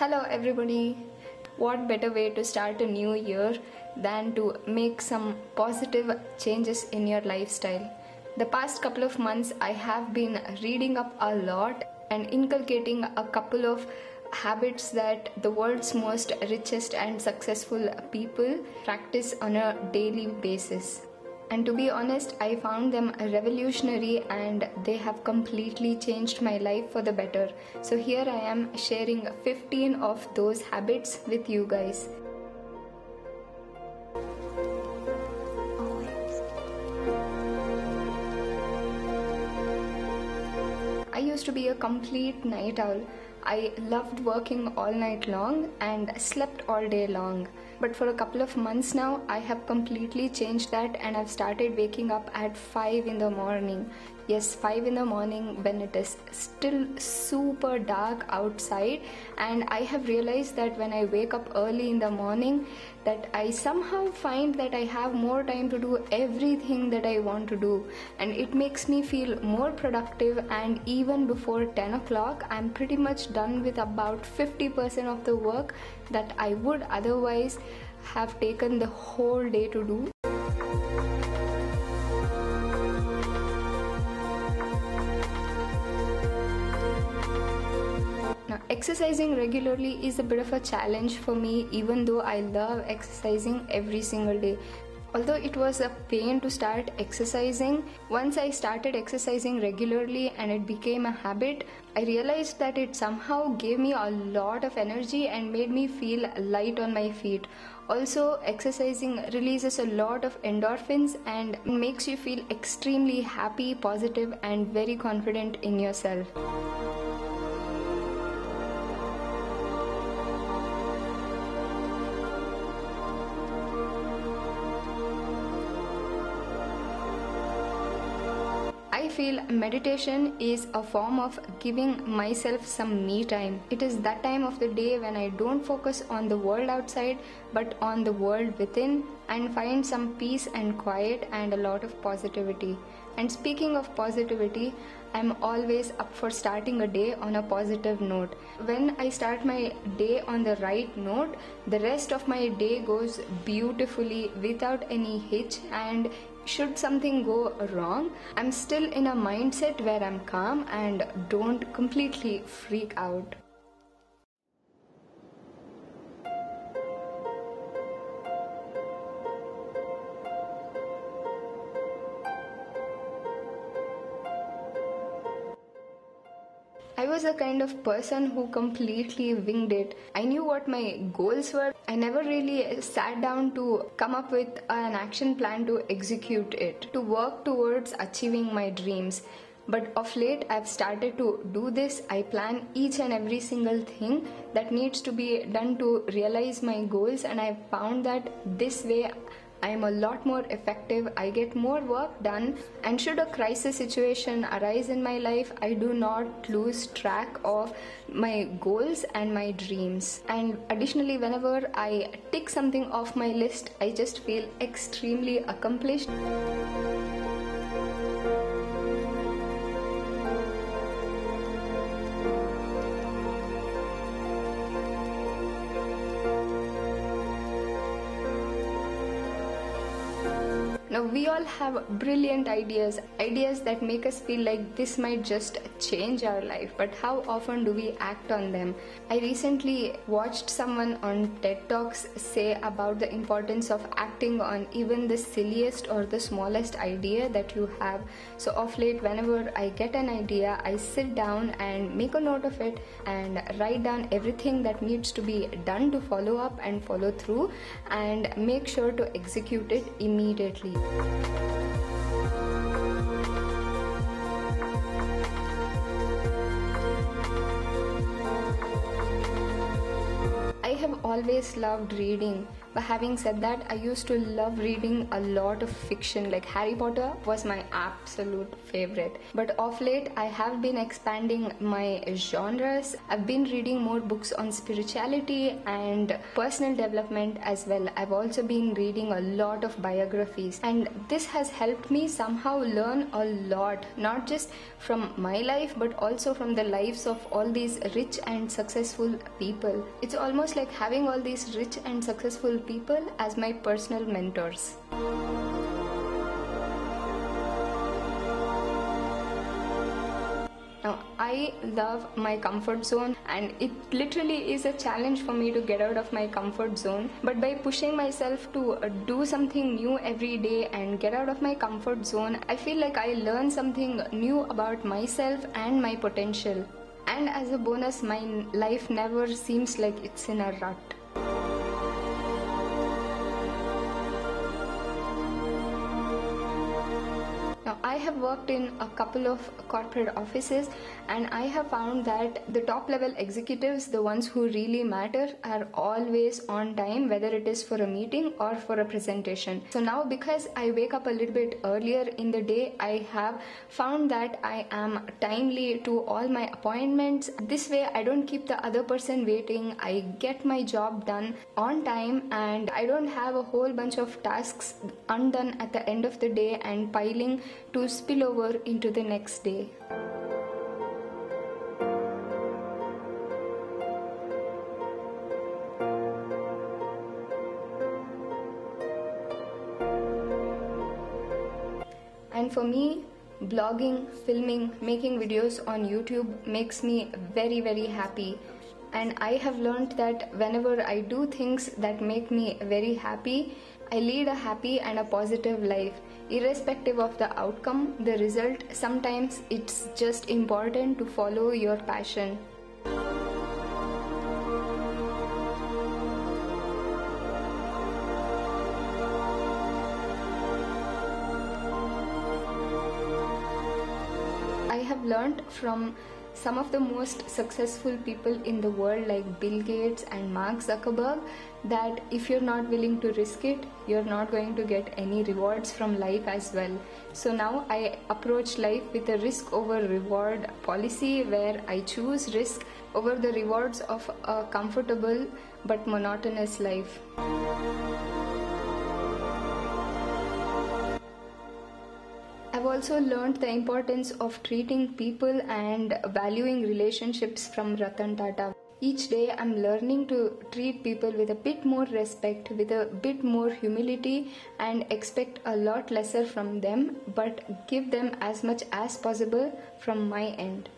Hello, everybody. What better way to start a new year than to make some positive changes in your lifestyle? The past couple of months, I have been reading up a lot and inculcating a couple of habits that the world's most richest and successful people practice on a daily basis. And to be honest, I found them revolutionary and they have completely changed my life for the better. So here I am sharing 15 of those habits with you guys. I used to be a complete night owl. I loved working all night long and slept all day long. But for a couple of months now, I have completely changed that and I've started waking up at 5 in the morning. Yes, 5 in the morning when it is still super dark outside, and I have realized that when I wake up early in the morning that I somehow find that I have more time to do everything that I want to do, and it makes me feel more productive. And even before 10 o'clock I'm pretty much done with about 50% of the work that I would otherwise have taken the whole day to do. Now, exercising regularly is a bit of a challenge for me, even though I love exercising every single day. Although it was a pain to start exercising, once I started exercising regularly and it became a habit, I realized that it somehow gave me a lot of energy and made me feel light on my feet. Also, exercising releases a lot of endorphins and makes you feel extremely happy, positive, and very confident in yourself. I feel meditation is a form of giving myself some me time. It is that time of the day when I don't focus on the world outside but on the world within and find some peace and quiet and a lot of positivity. And speaking of positivity, I'm always up for starting a day on a positive note. When I start my day on the right note, the rest of my day goes beautifully without any hitch, and should something go wrong, I'm still in a mindset where I'm calm and don't completely freak out. I was a kind of person who completely winged it. I knew what my goals were. I never really sat down to come up with an action plan to execute it, to work towards achieving my dreams. But of late, I've started to do this. I plan each and every single thing that needs to be done to realize my goals, and I've found that this way I am a lot more effective, I get more work done, and should a crisis situation arise in my life, I do not lose track of my goals and my dreams. And additionally, whenever I tick something off my list, I just feel extremely accomplished. Now, we all have brilliant ideas that make us feel like this might just change our life, but how often do we act on them? I recently watched someone on TED Talks say about the importance of acting on even the silliest or the smallest idea that you have. So of late, whenever I get an idea, I sit down and make a note of it and write down everything that needs to be done to follow up and follow through and make sure to execute it immediately. I have always loved reading. But having said that, I used to love reading a lot of fiction, like Harry Potter was my absolute favorite. But of late, I have been expanding my genres. I've been reading more books on spirituality and personal development as well. I've also been reading a lot of biographies, and this has helped me somehow learn a lot, not just from my life but also from the lives of all these rich and successful people. It's almost like having all these rich and successful people as my personal mentors. Now, I love my comfort zone, and it literally is a challenge for me to get out of my comfort zone. But by pushing myself to do something new every day and get out of my comfort zone, I feel like I learn something new about myself and my potential. And as a bonus, my life never seems like it's in a rut. Now, I have worked in a couple of corporate offices, and I have found that the top level executives, the ones who really matter, are always on time, whether it is for a meeting or for a presentation. So now, because I wake up a little bit earlier in the day, I have found that I am timely to all my appointments. This way, I don't keep the other person waiting. I get my job done on time, and I don't have a whole bunch of tasks undone at the end of the day and piling to spill over into the next day. And for me, blogging, filming, making videos on YouTube makes me very, very happy. And I have learned that whenever I do things that make me very happy, I lead a happy and a positive life. Irrespective of the outcome, the result, sometimes it's just important to follow your passion. I have learned from some of the most successful people in the world, like Bill Gates and Mark Zuckerberg, that if you're not willing to risk it, you're not going to get any rewards from life as well. So now I approach life with a risk over reward policy, where I choose risk over the rewards of a comfortable but monotonous life. I've also learned the importance of treating people and valuing relationships from Ratan Tata. Each day I'm learning to treat people with a bit more respect, with a bit more humility, and expect a lot lesser from them, but give them as much as possible from my end.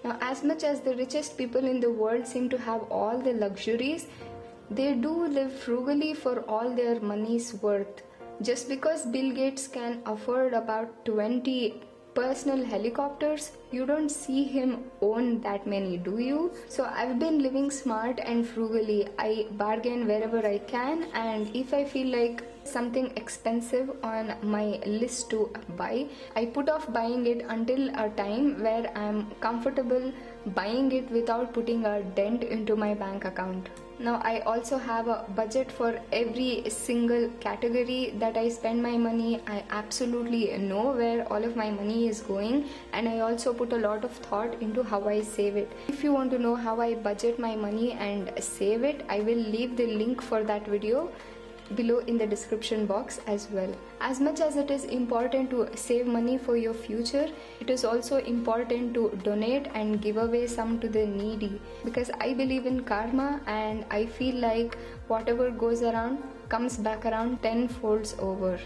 Now, as much as the richest people in the world seem to have all the luxuries, they do live frugally for all their money's worth. Just because Bill Gates can afford about 20 personal helicopters, you don't see him own that many, do you? So I've been living smart and frugally. I bargain wherever I can, and if I feel like something expensive on my list to buy, I put off buying it until a time where I'm comfortable buying it without putting a dent into my bank account. Now, I also have a budget for every single category that I spend my money. I absolutely know where all of my money is going, and I also put a lot of thought into how I save it. If you want to know how I budget my money and save it, I will leave the link for that video below in the description box as well. As much as it is important to save money for your future, it is also important to donate and give away some to the needy, because I believe in karma, and I feel like whatever goes around comes back around 10 folds over.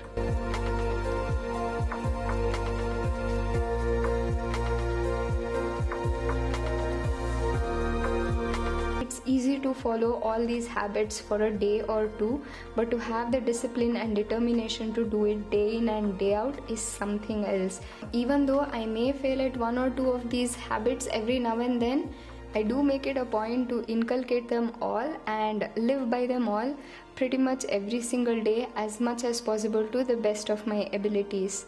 Easy to follow all these habits for a day or two, but to have the discipline and determination to do it day in and day out is something else. Even though I may fail at one or two of these habits every now and then, I do make it a point to inculcate them all and live by them all pretty much every single day as much as possible to the best of my abilities.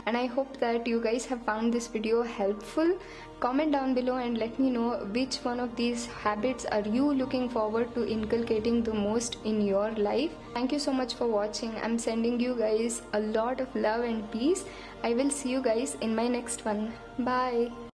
and I hope that you guys have found this video helpful. Comment down below and let me know which one of these habits are you looking forward to inculcating the most in your life. Thank you so much for watching. I'm sending you guys a lot of love and peace. I will see you guys in my next one. Bye.